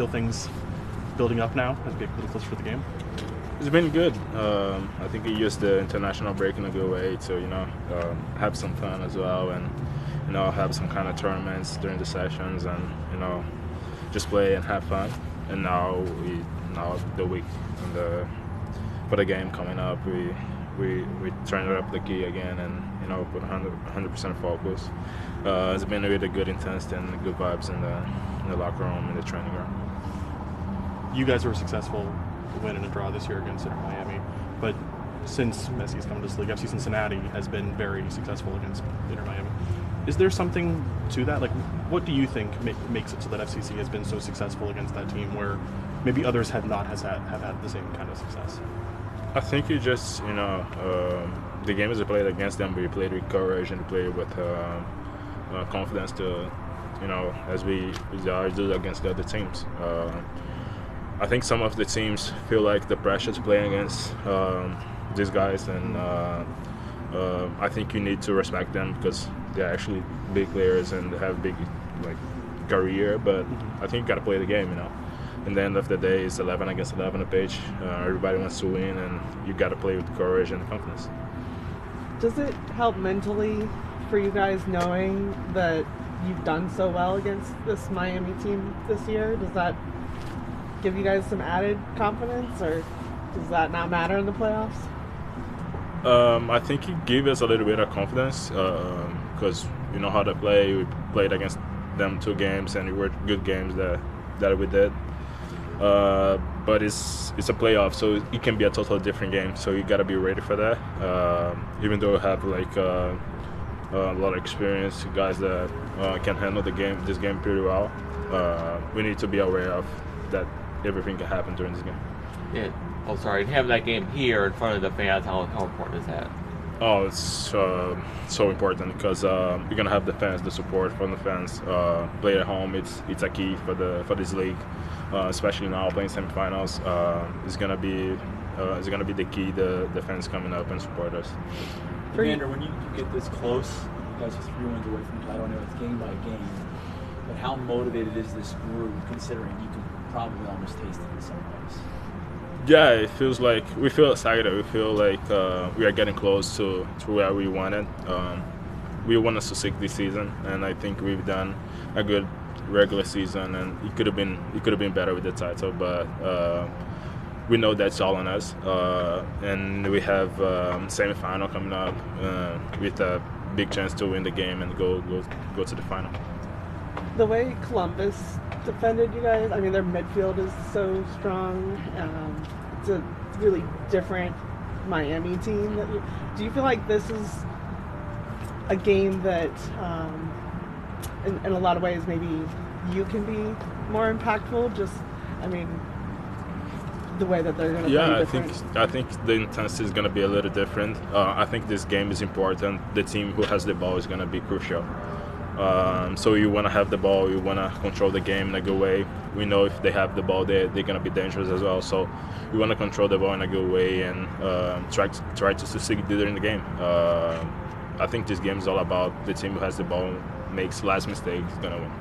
Feel things building up now as we get a little closer to the game? It's been good. I think we used the international break in a good way to, have some fun as well, and have some kind of tournaments during the sessions, and just play and have fun. And now the week and for the game coming up, we trying to up the key again, and put 100% focus. It's been really good intensity and good vibes in the locker room, in the training ground. You guys were successful win and a draw this year against Intermiami, but since Messi's come to this league, FC Cincinnati has been very successful against Intermiami. Is there something to that? Like, what do you think makes it so that FCC has been so successful against that team where maybe others have not have had the same kind of success? I think you just, the game is played against them, but you played with courage and played with confidence to, as we always do against the other teams. I think some of the teams feel like the pressure to play against these guys, and I think you need to respect them because they're actually big players and they have big career. But I think you got to play the game, And the end of the day, it's 11 against 11 a page. Everybody wants to win, and you got to play with courage and confidence. Does it help mentally for you guys knowing that you've done so well against this Miami team this year? Does that give you guys some added confidence, or does that not matter in the playoffs? I think it gives us a little bit of confidence because we know how to play. We played against them 2 games, and it were good games that we did. But it's a playoff, so it can be a totally different game. So you gotta be ready for that. Even though we have a lot of experience, guys that can handle this game pretty well. We need to be aware of that. Everything can happen during this game. Yeah. Oh, sorry. Having that game here in front of the fans, how important is that? Oh, it's so important because you're gonna have the fans, the support from the fans. Play at home. It's a key for this league, especially now playing semifinals. It's gonna be the key. The fans coming up and support us. Evander, when you get this close, you guys are 3 wins away from the title. I know it's game by game, but how motivated is this group considering you can probably almost taste it in some ways? Yeah, it feels like we feel excited. We feel like we are getting close to where we wanted. We want to succeed this season, and I think we've done a good regular season, and it could have been better with the title, but we know that's all on us. And we have semifinal coming up with a big chance to win the game and go to the final. The way Columbus defended you guys, I mean, their midfield is so strong. It's a really different Miami team. Do you feel like this is a game that, in a lot of ways, maybe you can be more impactful? The way that they're going to play different? I think the intensity is going to be a little different. I think this game is important. The team who has the ball is going to be crucial. So you want to have the ball, you want to control the game in a good way. We know if they have the ball, they're going to be dangerous as well. So you want to control the ball in a good way and try to succeed during the game. I think this game is all about the team who has the ball, makes last mistake, is going to win.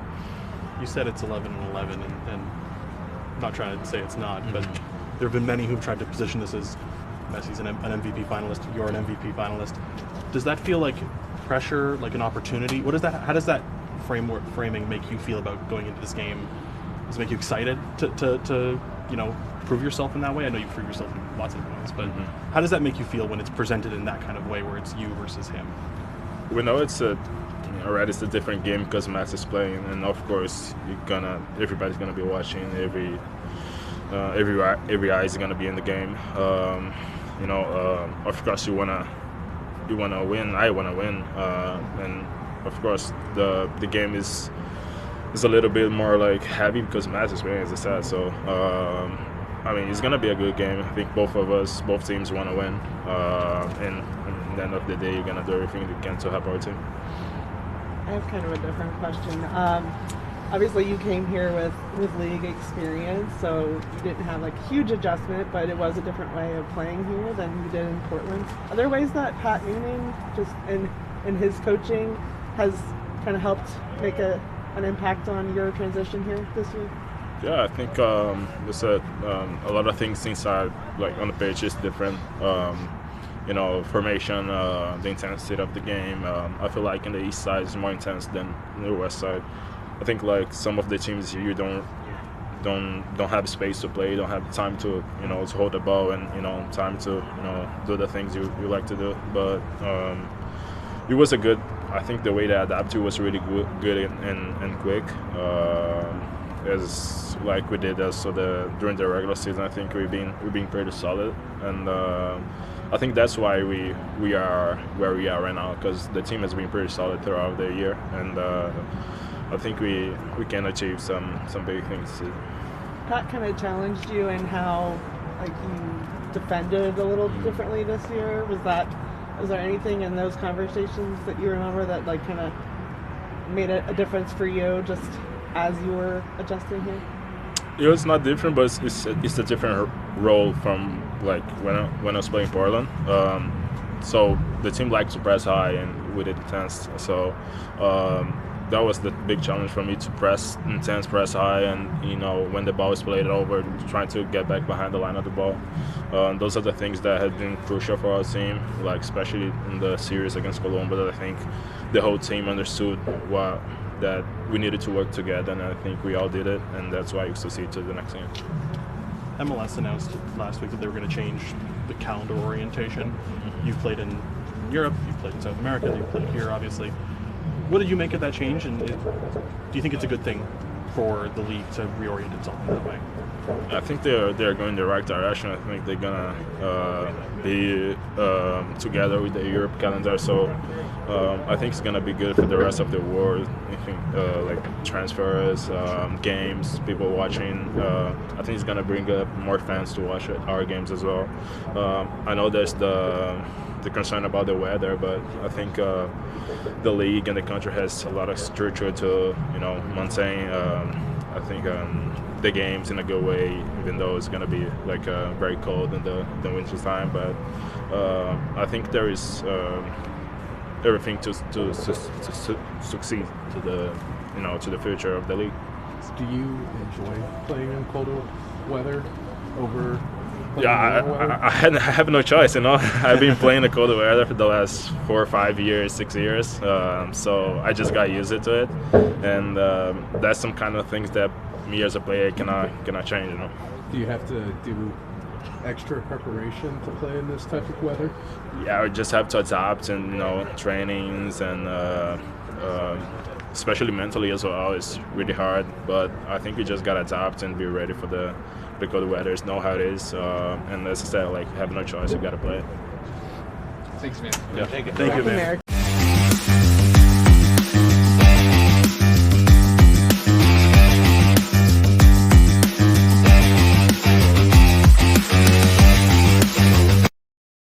You said it's 11-11, and I'm not trying to say it's not, but there have been many who've tried to position this as Messi's an MVP finalist, you're an MVP finalist. Does that feel like pressure, like an opportunity? How does that framing make you feel about going into this game? Does it make you excited to prove yourself in that way? I know you prove yourself in lots of different ways, but how does that make you feel when it's presented in that kind of way where it's you versus him? We know it's a different game because Max is playing, and of course everybody's gonna be watching. Every eye is gonna be in the game. Of course you wanna win. I wanna win, and of course the game is a little bit more heavy because Max is playing, as I said. So it's gonna be a good game. I think both teams wanna win, and at the end of the day, you're gonna do everything you can to help our team. I have kind of a different question. Obviously, you came here with league experience, so you didn't have a huge adjustment, but it was a different way of playing here than you did in Portland. Are there ways that Pat Noonan, just in his coaching, has kind of helped make an impact on your transition here this year? Yeah, I think a lot of things inside, like on the pitch, is different. Formation, the intensity of the game. I feel like in the east side is more intense than in the west side. I think like some of the teams you don't have space to play, don't have time to to hold the ball and time to do the things you like to do. But it was I think the way they adapted was really good and quick. As like we did during the regular season, I think we've been pretty solid, and I think that's why we are where we are right now, because the team has been pretty solid throughout the year, and I think we can achieve some big things. That kind of challenged you in how you defended a little differently this year. Was there anything in those conversations that you remember that kind of made a difference for you just as you were adjusting here? It was not different, but it's a different role from like when I was playing Portland. So the team likes to press high and with it intense. So that was the big challenge for me, to press intense, press high, and when the ball is played over, trying to get back behind the line of the ball. Those are the things that have been crucial for our team, like especially in the series against Columbus. I think the whole team understood that we needed to work together, and I think we all did it, and that's why you succeed to the next game. MLS announced last week that they were going to change the calendar orientation. You've played in Europe, you've played in South America, you've played here, obviously. What did you make of that change, and do you think it's a good thing for the league to reorient itself in that way? I think they're going the right direction. I think they're gonna be together with the Europe calendar, so I think it's gonna be good for the rest of the world. I think like transfers, games, people watching. I think it's gonna bring up more fans to watch our games as well. I know there's the concern about the weather, but I think the league and the country has a lot of structure to maintain. I think the games in a good way, even though it's going to be like very cold in the winter time. But I think there is everything to succeed to the future of the league. Do you enjoy playing in colder weather over? Yeah, I have no choice. I've been playing the colder weather for the last 4 or 5 years, 6 years. So I just got used to it, and that's some kind of things that me as a player cannot change. Do you have to do extra preparation to play in this type of weather? Yeah, I just have to adapt, and trainings, and especially mentally as well. It's really hard, but I think we just gotta adapt and be ready for the cold weather. Know how it is, and as I said, have no choice. You gotta play it. Thanks, man. Yeah. Thank you, man.